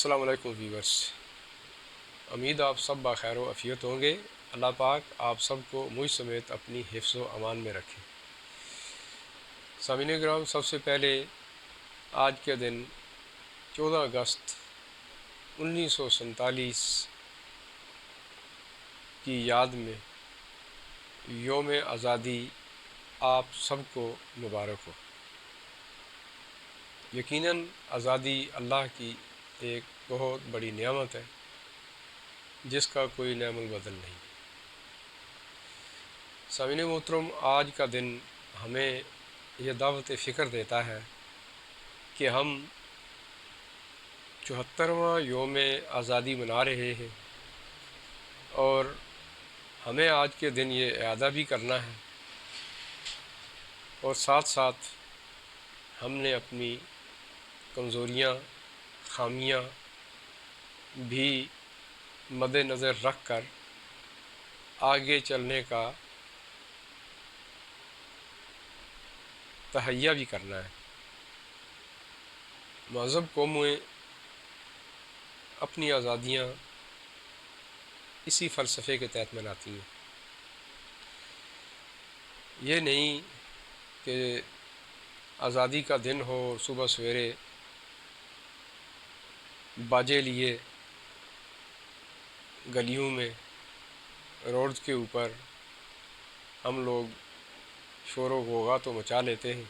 السلام علیکم ویورس، امید آپ سب بخیر و عافیت ہوں گے۔ اللہ پاک آپ سب کو مجھ سمیت اپنی حفظ و امان میں رکھے۔ سامعین کرام، سب سے پہلے آج کے دن 14 اگست 1947 کی یاد میں یوم آزادی آپ سب کو مبارک ہو۔ یقیناً آزادی اللہ کی ایک بہت بڑی نعمت ہے جس کا کوئی نعم البدل نہیں۔ سامعین محترم، آج کا دن ہمیں یہ دعوت فکر دیتا ہے کہ ہم 74واں یوم آزادی منا رہے ہیں، اور ہمیں آج کے دن یہ اعادہ بھی کرنا ہے، اور ساتھ ساتھ ہم نے اپنی کمزوریاں، خامیاں بھی مد نظر رکھ کر آگے چلنے کا تہیہ بھی کرنا ہے۔ مہذب قومیں اپنی آزادیاں اسی فلسفے کے تحت مناتی ہیں۔ یہ نہیں کہ آزادی کا دن ہو اور صبح سویرے باجے لیے گلیوں میں، روڈز کے اوپر ہم لوگ شور و غوغا تو مچا لیتے ہیں،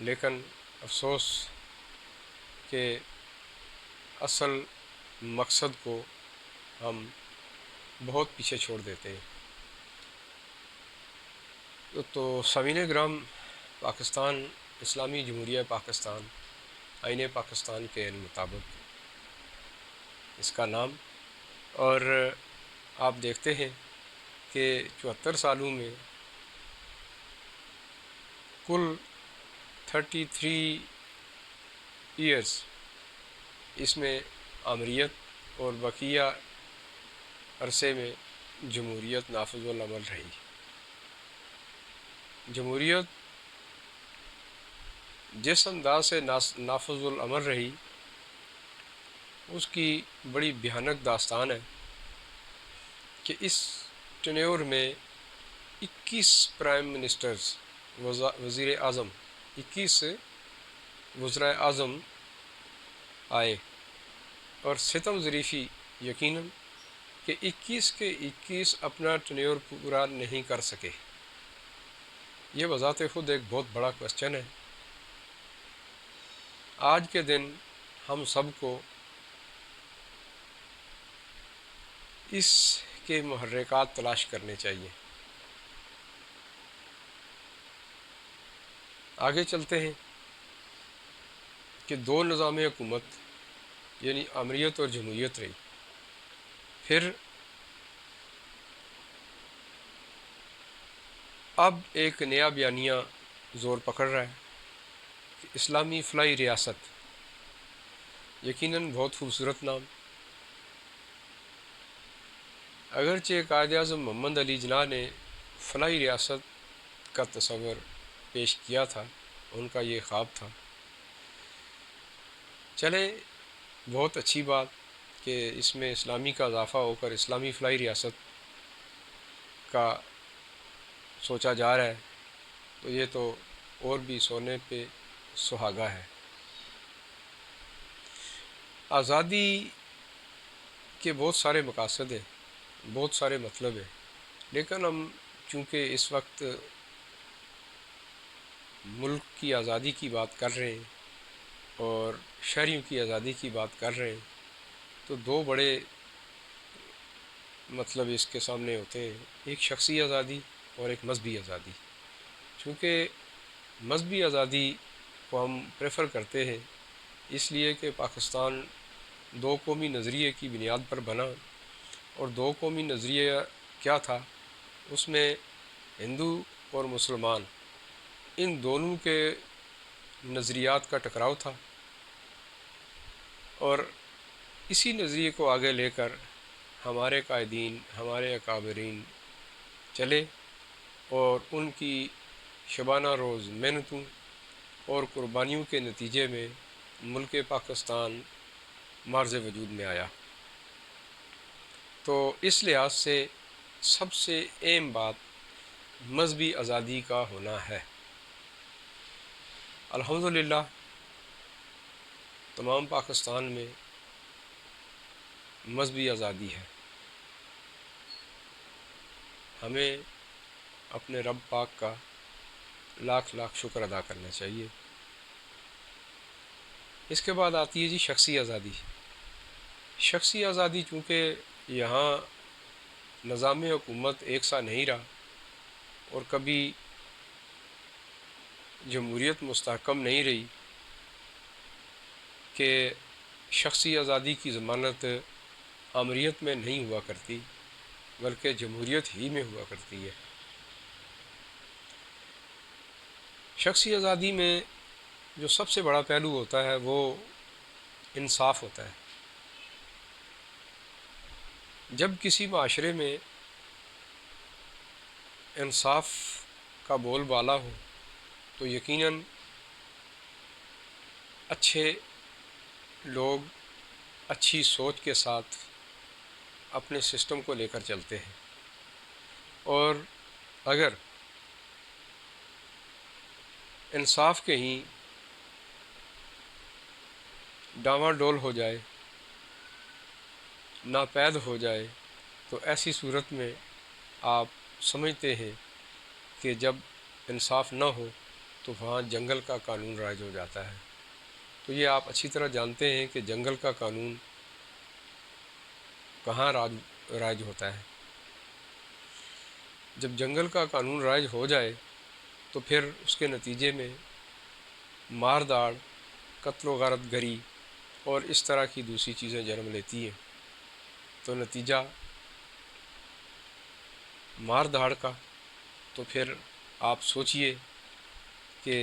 لیکن افسوس کہ اصل مقصد کو ہم بہت پیچھے چھوڑ دیتے ہیں۔ تو سامعین کرام، پاکستان اسلامی جمہوریہ پاکستان آئین پاکستان کے مطابق اس کا نام، اور آپ دیکھتے ہیں کہ 74 سالوں میں کل 33 ایئرس اس میں آمریت اور بقیہ عرصے میں جمہوریت نافذ العمل رہی۔ جمہوریت جس انداز سے نافذ العمل رہی، اس کی بڑی بھیانک داستان ہے کہ اس ٹینیور میں 21 پرائم منسٹرز، وزیر اعظم، 21 وزرائے اعظم آئے، اور ستم ظریفی یقیناً کہ 21 کے 21 اپنا ٹینیور پورا نہیں کر سکے۔ یہ بذات خود ایک بہت بڑا کوسچن ہے۔ آج کے دن ہم سب کو اس کے محرکات تلاش کرنے چاہیے۔ آگے چلتے ہیں کہ دو نظام حکومت یعنی آمریت اور جمہوریت رہی، پھر اب ایک نیا بیانیہ زور پکڑ رہا ہے کہ اسلامی فلاحی ریاست۔ یقیناً بہت خوبصورت نام، اگرچہ قائد اعظم محمد علی جناح نے فلاحی ریاست کا تصور پیش کیا تھا، ان کا یہ خواب تھا۔ چلے، بہت اچھی بات کہ اس میں اسلامی کا اضافہ ہو کر اسلامی فلاحی ریاست کا سوچا جا رہا ہے، تو یہ تو اور بھی سونے پہ سہاگا ہے۔ آزادی کے بہت سارے مقاصد ہیں، بہت سارے مطلب ہیں، لیکن ہم چونکہ اس وقت ملک کی آزادی کی بات کر رہے ہیں اور شہریوں کی آزادی کی بات کر رہے ہیں، تو دو بڑے مطلب اس کے سامنے ہوتے ہیں، ایک شخصی آزادی اور ایک مذہبی آزادی۔ چونکہ مذہبی آزادی کو ہم پریفر کرتے ہیں اس لیے کہ پاکستان دو قومی نظریے کی بنیاد پر بنا، اور دو قومی نظریہ کیا تھا؟ اس میں ہندو اور مسلمان، ان دونوں کے نظریات کا ٹکراؤ تھا، اور اسی نظریے کو آگے لے کر ہمارے قائدین، ہمارے اکابرین چلے، اور ان کی شبانہ روز محنتوں اور قربانیوں کے نتیجے میں ملک پاکستان معرض وجود میں آیا۔ تو اس لحاظ سے سب سے اہم بات مذہبی آزادی کا ہونا ہے۔ الحمدللہ تمام پاکستان میں مذہبی آزادی ہے۔ ہمیں اپنے رب پاک کا لاکھ لاکھ شکر ادا کرنا چاہیے۔ اس کے بعد آتی ہے جی شخصی آزادی۔ شخصی آزادی چونکہ یہاں نظام حکومت ایک سا نہیں رہا اور کبھی جمہوریت مستحکم نہیں رہی کہ شخصی آزادی کی ضمانت آمریت میں نہیں ہوا کرتی بلکہ جمہوریت ہی میں ہوا کرتی ہے۔ شخصی آزادی میں جو سب سے بڑا پہلو ہوتا ہے وہ انصاف ہوتا ہے۔ جب کسی معاشرے میں انصاف کا بول بالا ہو تو یقیناً اچھے لوگ اچھی سوچ کے ساتھ اپنے سسٹم کو لے کر چلتے ہیں، اور اگر انصاف کے ہی ڈاواں ڈول ہو جائے، ناپید ہو جائے، تو ایسی صورت میں آپ سمجھتے ہیں کہ جب انصاف نہ ہو تو وہاں جنگل کا قانون رائج ہو جاتا ہے۔ تو یہ آپ اچھی طرح جانتے ہیں کہ جنگل کا قانون کہاں رائج ہوتا ہے۔ جب جنگل کا قانون رائج ہو جائے تو پھر اس کے نتیجے میں مار داڑ، قتل و غارت گری اور اس طرح کی دوسری چیزیں جنم لیتی ہیں۔ تو نتیجہ مار داڑ کا، تو پھر آپ سوچئے کہ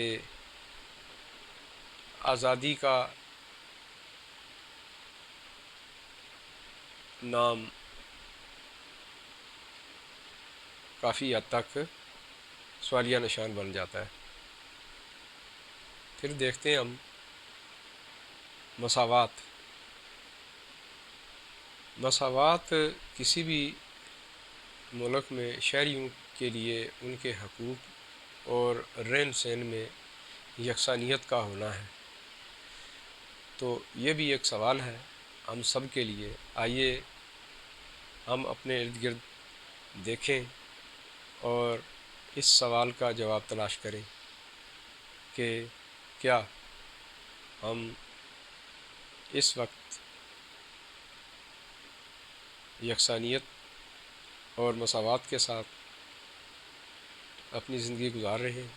آزادی کا نام کافی حد تک سوالیہ نشان بن جاتا ہے۔ پھر دیکھتے ہیں ہم مساوات۔ مساوات کسی بھی ملک میں شہریوں کے لیے ان کے حقوق اور رہن سہن میں یکسانیت کا ہونا ہے۔ تو یہ بھی ایک سوال ہے ہم سب کے لیے۔ آئیے ہم اپنے ارد گرد دیکھیں اور اس سوال کا جواب تلاش کریں کہ کیا ہم اس وقت یکسانیت اور مساوات کے ساتھ اپنی زندگی گزار رہے ہیں۔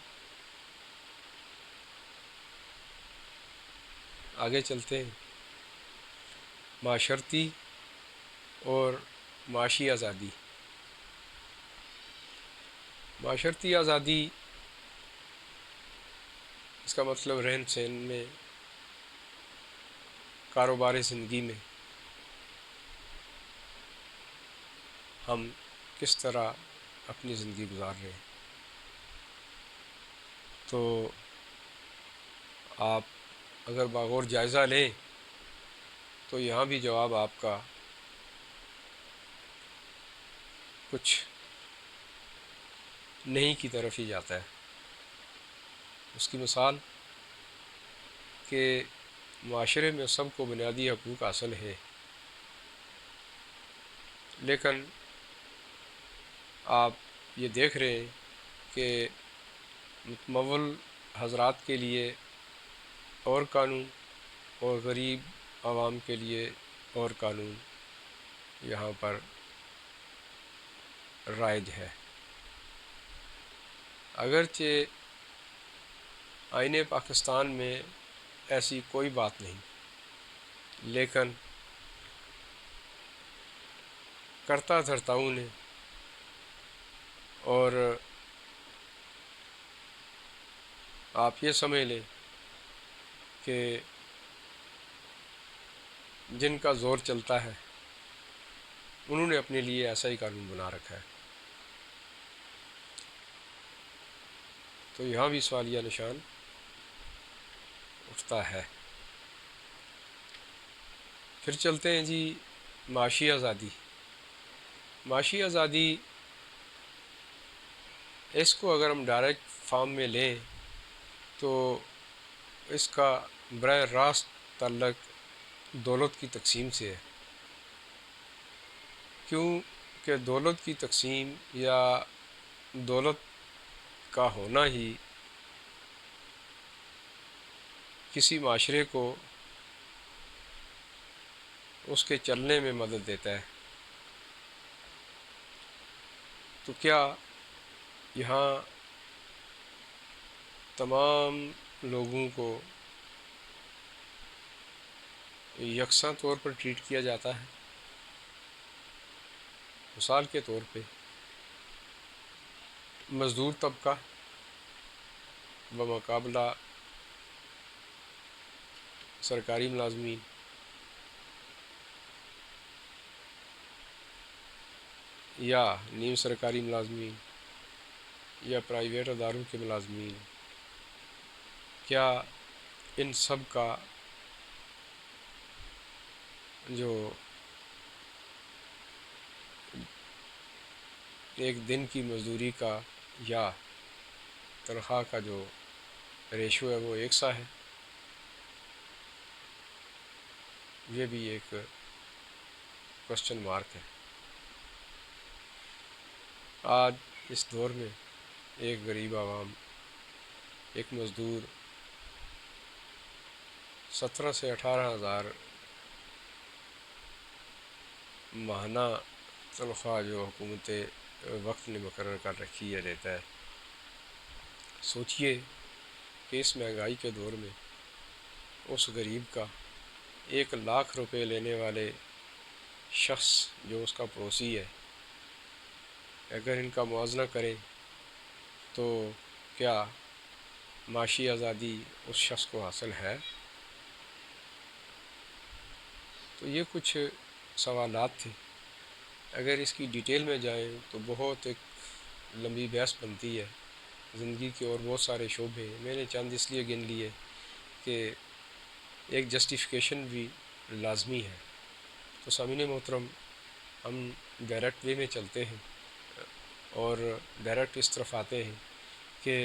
آگے چلتے ہیں۔ معاشرتی اور معاشی آزادی۔ معاشرتی آزادی اس کا مطلب رہن سہن میں، کاروبار زندگی میں ہم کس طرح اپنی زندگی گزار رہے ہیں۔ تو آپ اگر باغور جائزہ لیں تو یہاں بھی جواب آپ کا کچھ نہیں کی طرف ہی جاتا ہے۔ اس کی مثال کہ معاشرے میں سب کو بنیادی حقوق حاصل ہے، لیکن آپ یہ دیکھ رہے ہیں کہ متمول حضرات کے لیے اور قانون اور غریب عوام کے لیے اور قانون یہاں پر رائج ہے۔ اگرچہ آئین پاکستان میں ایسی کوئی بات نہیں، لیکن کرتا دھرتاؤں نے اور آپ یہ سمجھ لیں کہ جن کا زور چلتا ہے انہوں نے اپنے لیے ایسا ہی قانون بنا رکھا ہے۔ تو یہاں بھی سوالیہ نشان اٹھتا ہے۔ پھر چلتے ہیں جی معاشی آزادی۔ معاشی آزادی اس کو اگر ہم ڈائریکٹ فارم میں لیں تو اس کا براہ راست تعلق دولت کی تقسیم سے ہے، کیوں کہ دولت کی تقسیم یا دولت کا ہونا ہی کسی معاشرے کو اس کے چلنے میں مدد دیتا ہے۔ تو کیا یہاں تمام لوگوں کو یکساں طور پر ٹریٹ کیا جاتا ہے؟ مثال کے طور پہ مزدور طبقہ بمقابلہ سرکاری ملازمین، یا نیم سرکاری ملازمین، یا پرائیویٹ اداروں کے ملازمین، کیا ان سب کا جو ایک دن کی مزدوری کا یا تنخواہ کا جو ریشو ہے وہ ایک سا ہے؟ یہ بھی ایک کوشچن مارک ہے۔ آج اس دور میں ایک غریب عوام، ایک مزدور 17 سے 18 ہزار ماہانہ تنخواہ جو حکومت وقت نے مقرر کر رکھی ہے لیتا ہے۔ سوچئے کہ اس مہنگائی کے دور میں اس غریب کا 1 لاکھ روپے لینے والے شخص جو اس کا پڑوسی ہے، اگر ان کا موازنہ کریں تو کیا معاشی آزادی اس شخص کو حاصل ہے؟ تو یہ کچھ سوالات تھے، اگر اس کی ڈیٹیل میں جائیں تو بہت ایک لمبی بحث بنتی ہے۔ زندگی کے اور بہت سارے شعبے میں نے چند اس لیے گن لیے کہ ایک جسٹیفیکیشن بھی لازمی ہے۔ تو سامعین محترم، ہم ڈائریکٹ وے میں چلتے ہیں اور ڈائریکٹ اس طرف آتے ہیں کہ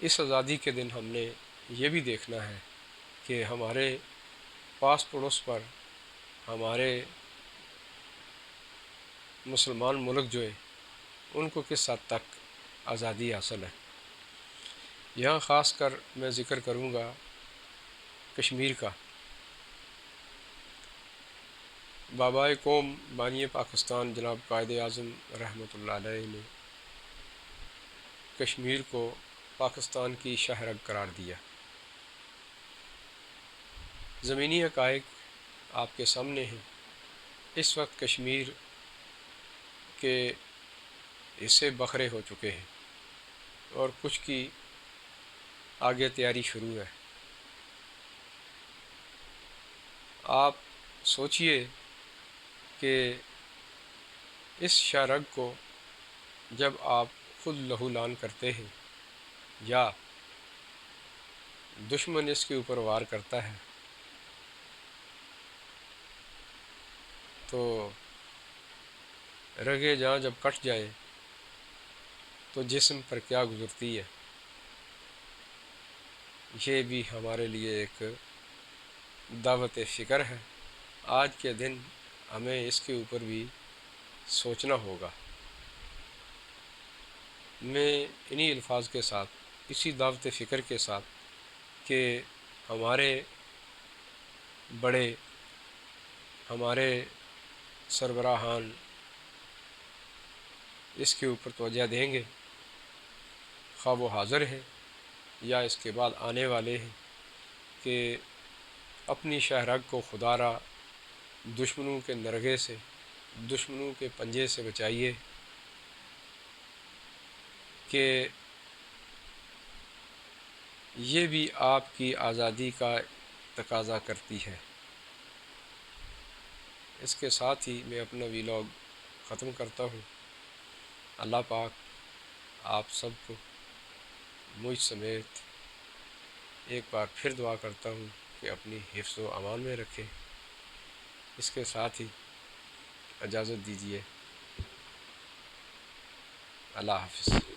اس آزادی کے دن ہم نے یہ بھی دیکھنا ہے کہ ہمارے پاس پڑوس پر ہمارے مسلمان ملک جو ہے ان کو کس حد تک آزادی حاصل ہے۔ یہاں خاص کر میں ذکر کروں گا کشمیر کا۔ بابائے قوم بانی پاکستان جناب قائد اعظم رحمۃ اللہ علیہ نے کشمیر کو پاکستان کی شاہ رگ قرار دیا۔ زمینی حقائق آپ کے سامنے ہیں۔ اس وقت کشمیر کے حصے بکھرے ہو چکے ہیں اور کچھ کی آگے تیاری شروع ہے۔ آپ سوچئے کہ اس شاہ رگ کو جب آپ خود لہو لان کرتے ہیں یا دشمن اس کے اوپر وار کرتا ہے تو رگیں جہاں جب کٹ جائیں تو جسم پر کیا گزرتی ہے، یہ بھی ہمارے لیے ایک دعوت فکر ہے۔ آج کے دن ہمیں اس کے اوپر بھی سوچنا ہوگا۔ میں انہی الفاظ کے ساتھ، اسی دعوت فکر کے ساتھ کہ ہمارے بڑے، ہمارے سربراہان اس کے اوپر توجہ دیں گے، خواہ وہ حاضر ہیں یا اس کے بعد آنے والے ہیں، کہ اپنی شاہ رگ کو خدا را دشمنوں کے نرغے سے، دشمنوں کے پنجے سے بچائیے، کہ یہ بھی آپ کی آزادی کا تقاضا کرتی ہے۔ اس کے ساتھ ہی میں اپنا ویلاگ ختم کرتا ہوں۔ اللہ پاک آپ سب کو مجھ سمیت ایک بار پھر دعا کرتا ہوں کہ اپنی حفظ و امان میں رکھے۔ اس کے ساتھ ہی اجازت دیجیے، اللہ حافظ۔